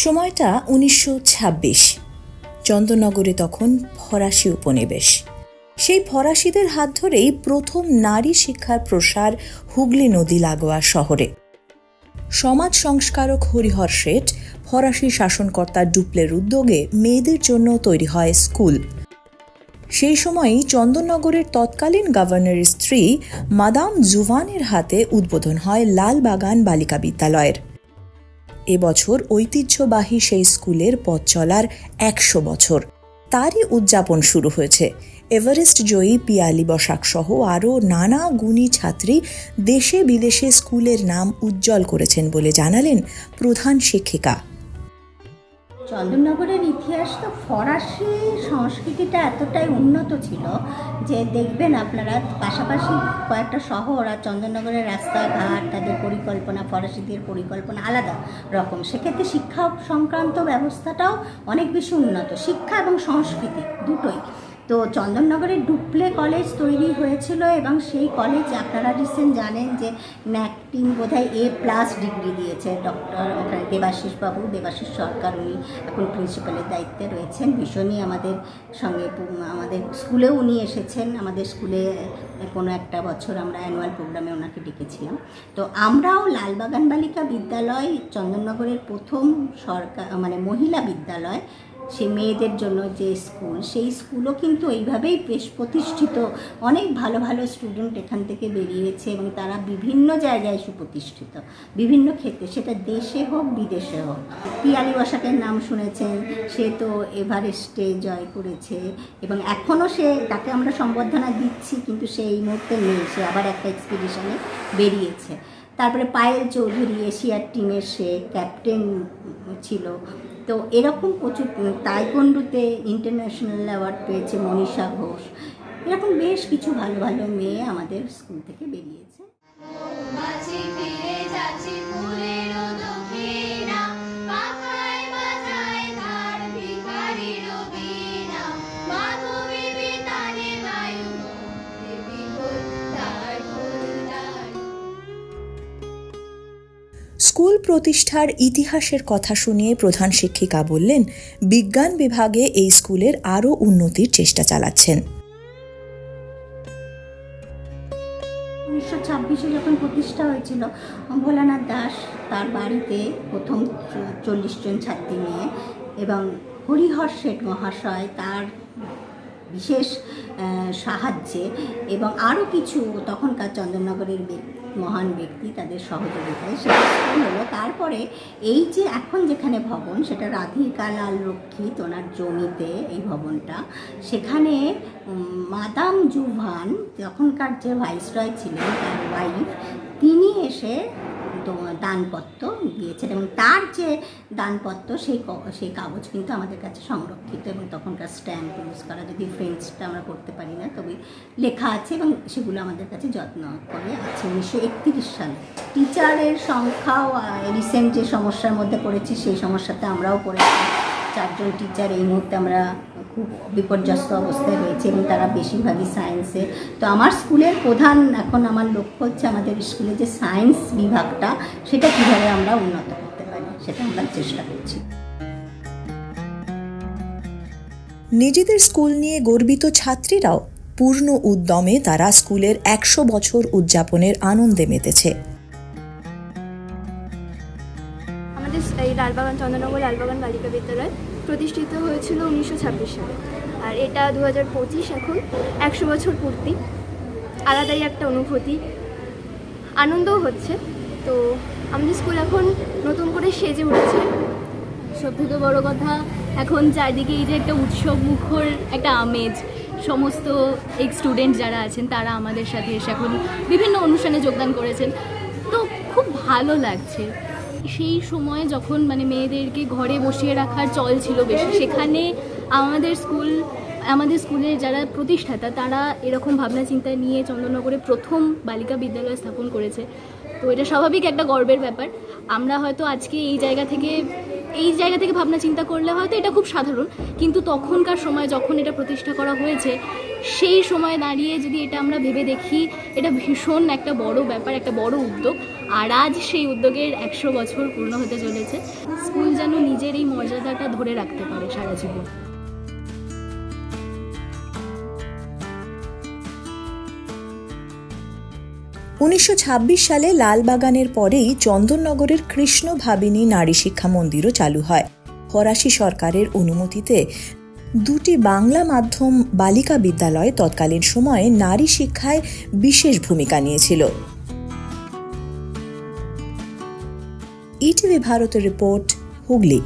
সময়টা 1926। চন্দননগরে তখন ফরাসি উপনিবেশ। সেই ফরাসিদের হাত ধরেই প্রথম নারী শিক্ষার প্রসার হুগলি নদী লাগোয়া শহরে। সমাজ সংস্কারক হরিহর শেঠ ফরাসি শাসনকর্তা ডুপ্লের উদ্যোগে মেয়েদের জন্য তৈরি হয় স্কুল। সেই সময়ই চন্দননগরের তৎকালীন গভর্নরের স্ত্রী মাদাম জুভানের হাতে উদ্বোধন হয় লালবাগান বালিকা বিদ্যালয়ের। এবছর ঐতিহ্যবাহী সেই স্কুলের পথ চলার 100 বছর। তারই উদযাপন শুরু হয়েছে। এভারেস্ট জয়ী পিয়ালি বসাক সহ আরও নানা গুণী ছাত্রী দেশে বিদেশে স্কুলের নাম উজ্জ্বল করেছেন বলে জানালেন প্রধান শিক্ষিকা। চন্দননগরের ইতিহাস তো ফরাসি সংস্কৃতিটা এতটাই উন্নত ছিল যে দেখবেন আপনারা পাশাপাশি কয়েকটা শহর আর চন্দননগরের রাস্তাঘাট, তাদের পরিকল্পনা, ফরাসিদের পরিকল্পনা আলাদা রকম। সেক্ষেত্রে শিক্ষা সংক্রান্ত ব্যবস্থাটাও অনেক বেশি উন্নত, শিক্ষা এবং সংস্কৃতি দুটোই। তো চন্দননগরের ডুপ্লে কলেজ তৈরি হয়েছিল এবং সেই কলেজ আপনারা রিসেন্ট জানেন যে ন্যাকটিং বোধহয় A+ ডিগ্রি দিয়েছে ডক্টর ওখানে দেবাশিস সরকার, উনি এখন প্রিন্সিপালের দায়িত্বে রয়েছেন। ভীষণই আমাদের সঙ্গে আমাদের স্কুলেও উনি এসেছেন। আমাদের স্কুলে কোনো একটা বছর আমরা অ্যানুয়াল প্রোগ্রামে ওনাকে ডেকেছিলাম। তো আমরাও লালবাগান বালিকা বিদ্যালয় চন্দননগরের প্রথম সরকার মহিলা বিদ্যালয়, সেই মেয়েদের জন্য যে স্কুল, সেই স্কুলও কিন্তু এইভাবেই বেশ প্রতিষ্ঠিত। অনেক ভালো ভালো স্টুডেন্ট এখান থেকে বেরিয়েছে এবং তারা বিভিন্ন জায়গায় সুপ্রতিষ্ঠিত, বিভিন্ন ক্ষেত্রে, সেটা দেশে হোক বিদেশে হোক। পিয়ালি বসাকের নাম শুনেছেন, সে তো এভারেস্টে জয় করেছে এবং এখনও তাকে আমরা সম্বর্ধনা দিচ্ছি, কিন্তু সে এই মুহূর্তে নেই, সে আবার একটা এক্সপিডিশনে বেরিয়েছে। তারপরে পায়েল চৌধুরী এশিয়ার টিমের সে ক্যাপ্টেন ছিল। তো এরকম প্রচুর, তাইকোন্ডোতে ইন্টারন্যাশনাল অ্যাওয়ার্ড পেয়েছে মনীষা ঘোষ। এরকম বেশ কিছু ভালো ভালো মেয়ে আমাদের স্কুল থেকে বেরিয়েছে। স্কুল প্রতিষ্ঠার ইতিহাসের কথা শুনিয়ে প্রধান শিক্ষিকা বললেন, বিজ্ঞান বিভাগে এই স্কুলের আরও উন্নতির চেষ্টা চালাচ্ছেন। 1926 যখন প্রতিষ্ঠা হয়েছিল, ভোলানাথ দাস তার বাড়িতে প্রথম 40 জন ছাত্রী নিয়ে এবং হরিহর শেঠ মহাশয় তার বিশেষ সাহায্যে এবং আরও কিছু তখনকার চন্দননগরের মহান ব্যক্তি তাদের সহযোগিতায় সেটা স্কুল হলো। তারপরে এই যে এখন যেখানে ভবন, সেটা রাধিকা লাল রক্ষিত ওনার জমিতে এই ভবনটা, সেখানে মাদাম জুভান তখনকার যে ভাইসরয় ছিলেন তার ওয়াইফ, তিনি এসে দানপত্র দিয়েছেন এবং তার যে দানপত্র সেই কাগজ কিন্তু আমাদের কাছে সংরক্ষিত এবং তখনকার স্ট্যাম্প ইউজ করা, যদি ফ্রেঞ্চটা আমরা করতে পারি না তবে লেখা আছে এবং সেগুলো আমাদের কাছে যত্ন করে আছে। 1931 সালে টিচারের সংখ্যাও রিসেন্ট যে সমস্যার মধ্যে পড়েছি সেই সমস্যাতে আমরাও পড়েছি। 4 জন টিচার এই মুহূর্তে আমরা খুব বিপর্যস্ত অবস্থায় রয়েছে এবং তারা বেশিরভাগই সায়েন্সে। তো আমার স্কুলের প্রধান এখন আমার লক্ষ্য হচ্ছে আমাদের স্কুলে যে সায়েন্স বিভাগটা, সেটা কীভাবে আমরা উন্নত করতে পারি, সেটা আমরা চেষ্টা করছি। নিজেদের স্কুল নিয়ে গর্বিত ছাত্রীরাও পূর্ণ উদ্যমে তারা স্কুলের 100 বছর উদযাপনের আনন্দে মেতেছে। আমাদের এই চন্দননগর লালবাগান বালিকা বিদ্যালয় প্রতিষ্ঠিত হয়েছিল 1926 সালে, আর এটা 2025 এখন 100 বছর পূর্তি। আলাদাই একটা অনুভূতি, আনন্দও হচ্ছে। তো আমাদের স্কুল এখন নতুন করে সেজে উঠেছে। সবথেকে বড় কথা, এখন চারদিকে এই যে একটা উৎসব মুখর একটা আমেজ, সমস্ত স্টুডেন্ট যারা আছেন তারা আমাদের সাথে এসে এখন বিভিন্ন অনুষ্ঠানে যোগদান করেছেন, তো খুব ভালো লাগছে। সেই সময় যখন মেয়েদেরকে ঘরে বসিয়ে রাখার চল ছিল বেশি, সেখানে আমাদের স্কুলের যারা প্রতিষ্ঠাতা তারা এরকম ভাবনা চিন্তা নিয়ে চন্দননগরে প্রথম বালিকা বিদ্যালয় স্থাপন করেছে। তো এটা স্বাভাবিক একটা গর্বের ব্যাপার। আমরা হয়তো আজকে এই জায়গা থেকে ভাবনা চিন্তা করলে হয়তো এটা খুব সাধারণ, কিন্তু তখনকার সময় যখন এটা প্রতিষ্ঠা করা হয়েছে সেই সময় দাঁড়িয়ে যদি এটা আমরা ভেবে দেখি, এটা ভীষণ একটা বড় ব্যাপার, একটা বড় উদ্যোগ। আর আজ সেই উদ্যোগের 100 বছর পূর্ণ হতে চলেছে। স্কুল যেন নিজের এই মর্যাদাটা ধরে রাখতে পারে সারা জীবন। উনিশশো সালে লালবাগানের পরেই চন্দননগরের কৃষ্ণ ভাবিনী নারী শিক্ষা মন্দিরও চালু হয়। ফরাসি সরকারের অনুমতিতে 2টি বাংলা মাধ্যম বালিকা বিদ্যালয় তৎকালীন সময়ে নারী শিক্ষায় বিশেষ ভূমিকা নিয়েছিল। ইটিভি ভারতের রিপোর্ট, হুগলি।